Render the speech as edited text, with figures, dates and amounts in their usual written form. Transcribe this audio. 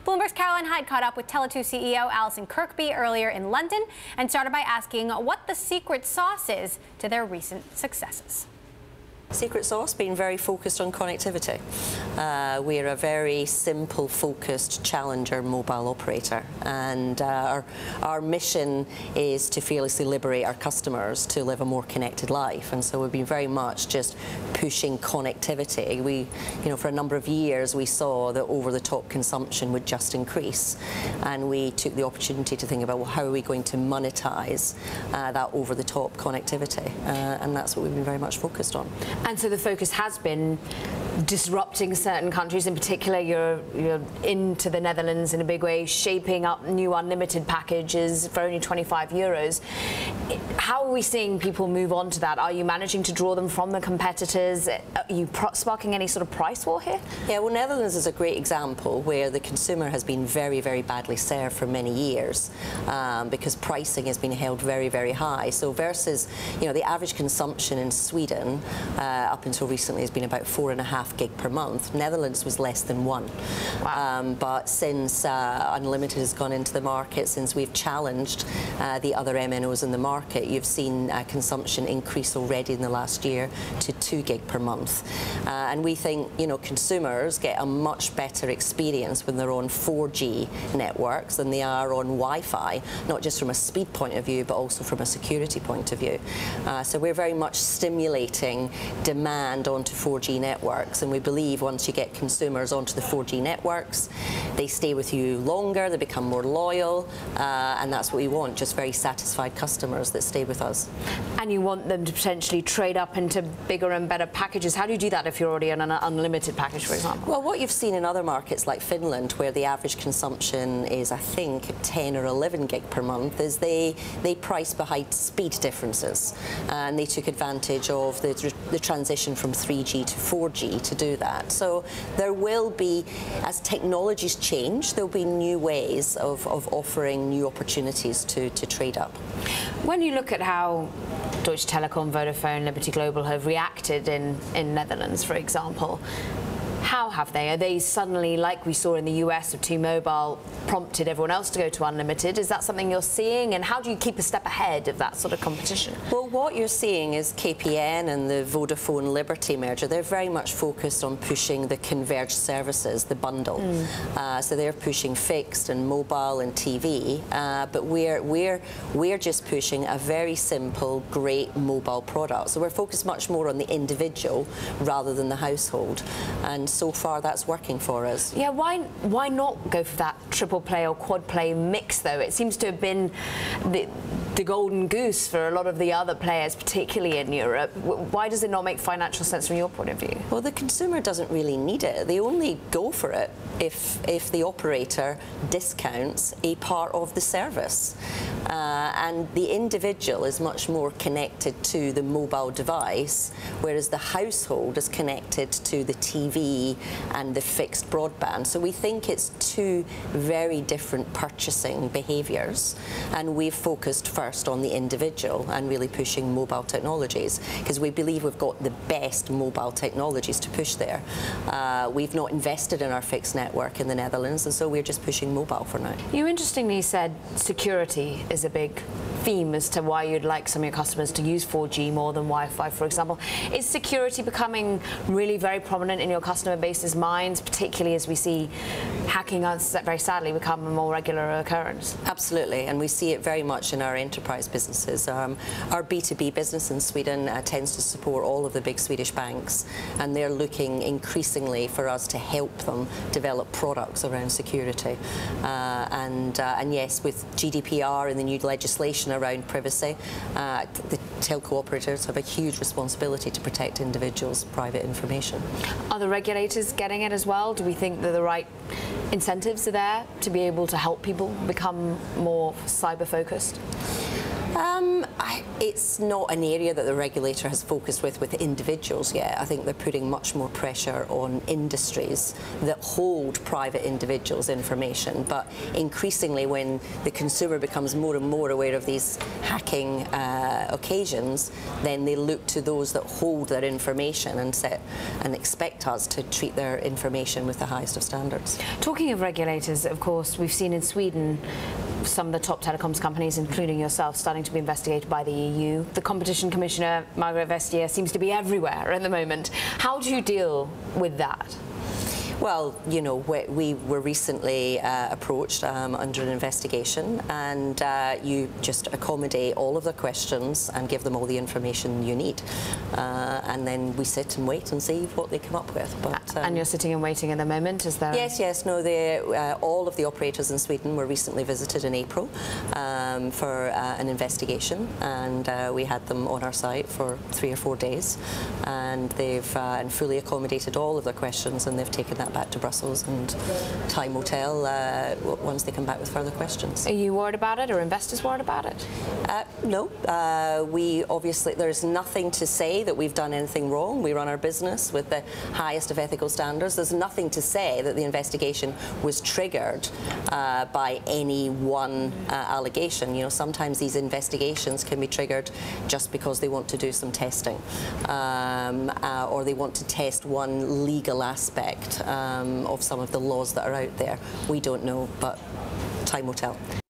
Bloomberg's Caroline Hyde caught up with Tele2 CEO Allison Kirkby earlier in London and started by asking what the secret sauce is to their recent successes. Secret sauce being very focused on connectivity. We're a very simple, focused challenger mobile operator, and our mission is to fearlessly liberate our customers to live a more connected life. And so we've been very much just pushing connectivity. For a number of years we saw that over-the-top consumption would just increase, and we took the opportunity to think about, well, how are we going to monetize that over-the-top connectivity, and that's what we've been very much focused on. And so the focus has been disrupting certain countries. In particular, you're into the Netherlands in a big way, shaping up new unlimited packages for only €25. How are we seeing people move on to that? Are you managing to draw them from the competitors? Are you sparking any sort of price war here? Yeah, well, Netherlands is a great example where the consumer has been very, very badly served for many years because pricing has been held very, very high. So versus, the average consumption in Sweden up until recently has been about 4.5 gig per month. Netherlands was less than 1. Wow. But since Unlimited has gone into the market, since we've challenged the other MNOs in the market, you've seen consumption increase already in the last year to 2 gig per month. And we think, consumers get a much better experience when they're on 4G networks than they are on Wi-Fi, not just from a speed point of view, but also from a security point of view. So we're very much stimulating demand onto 4G networks, and we believe once you get consumers onto the 4G networks, they stay with you longer, they become more loyal, and that's what we want, just very satisfied customers that stay with us. And you want them to potentially trade up into bigger and better packages. How do you do that if you're already on an unlimited package, for example? Well, what you've seen in other markets like Finland, where the average consumption is, I think, 10 or 11 gig per month, is they price behind speed differences, and they took advantage of the transition from 3G to 4G to do that. So there will be, as technologies change, there'll be new ways of offering new opportunities to trade up. When you look at how Deutsche Telekom, Vodafone, Liberty Global have reacted in Netherlands, for example, how have they? Are they suddenly, like we saw in the US with T-Mobile, prompted everyone else to go to unlimited? Is that something you're seeing? And how do you keep a step ahead of that sort of competition? Well, what you're seeing is KPN and the Vodafone Liberty merger, they're very much focused on pushing the converged services, the bundle. So they're pushing fixed and mobile and TV, but we're just pushing a very simple, great mobile product. So we're focused much more on the individual rather than the household. And so far that's working for us. Yeah, why not go for that triple play or quad play mix, though? It seems to have been the golden goose for a lot of the other players, particularly in Europe. Why does it not make financial sense from your point of view? Well, the consumer doesn't really need it. They only go for it if the operator discounts a part of the service. And the individual is much more connected to the mobile device, whereas the household is connected to the TV and the fixed broadband. So we think it's two very different purchasing behaviours, and we've focused first on the individual and really pushing mobile technologies because we believe we've got the best mobile technologies to push there. We've not invested in our fixed network in the Netherlands, and so we're just pushing mobile for now. You interestingly said security is a big theme as to why you'd like some of your customers to use 4G more than Wi-Fi, for example. Is security becoming really very prominent in your customer base's minds, particularly as we see hacking, very sadly, become a more regular occurrence? Absolutely, and we see it very much in our enterprise businesses. Our B2B business in Sweden tends to support all of the big Swedish banks, and they're looking increasingly for us to help them develop products around security. And yes, with GDPR and the new legislation around privacy, the telco operators have a huge responsibility to protect individuals' private information. Are the regulators getting it as well? Do we think that the right incentives are there to be able to help people become more cyber-focused? It's not an area that the regulator has focused with individuals yet. I think they're putting much more pressure on industries that hold private individuals' information. But increasingly, when the consumer becomes more and more aware of these hacking occasions, then they look to those that hold their information and expect us to treat their information with the highest of standards. Talking of regulators, of course, we've seen in Sweden some of the top telecoms companies, including yourself, starting to be investigated by the EU. The Competition Commissioner, Margaret Vestager, seems to be everywhere at the moment. How do you deal with that? Well, you know, we were recently approached under an investigation, and you just accommodate all of their questions and give them all the information you need. And then we sit and wait and see what they come up with. But, and you're sitting and waiting at the moment, is there? Yes. No, all of the operators in Sweden were recently visited in April for an investigation, and we had them on our site for 3 or 4 days, and they've fully accommodated all of their questions, and they've taken that back to Brussels, and time will tell once they come back with further questions. Are you worried about it? Are investors worried about it? No. We obviously, there's nothing to say that we've done anything wrong. We run our business with the highest of ethical standards. There's nothing to say that the investigation was triggered by any one allegation. You know, sometimes these investigations can be triggered just because they want to do some testing, or they want to test one legal aspect of some of the laws that are out there. We don't know, but time will tell.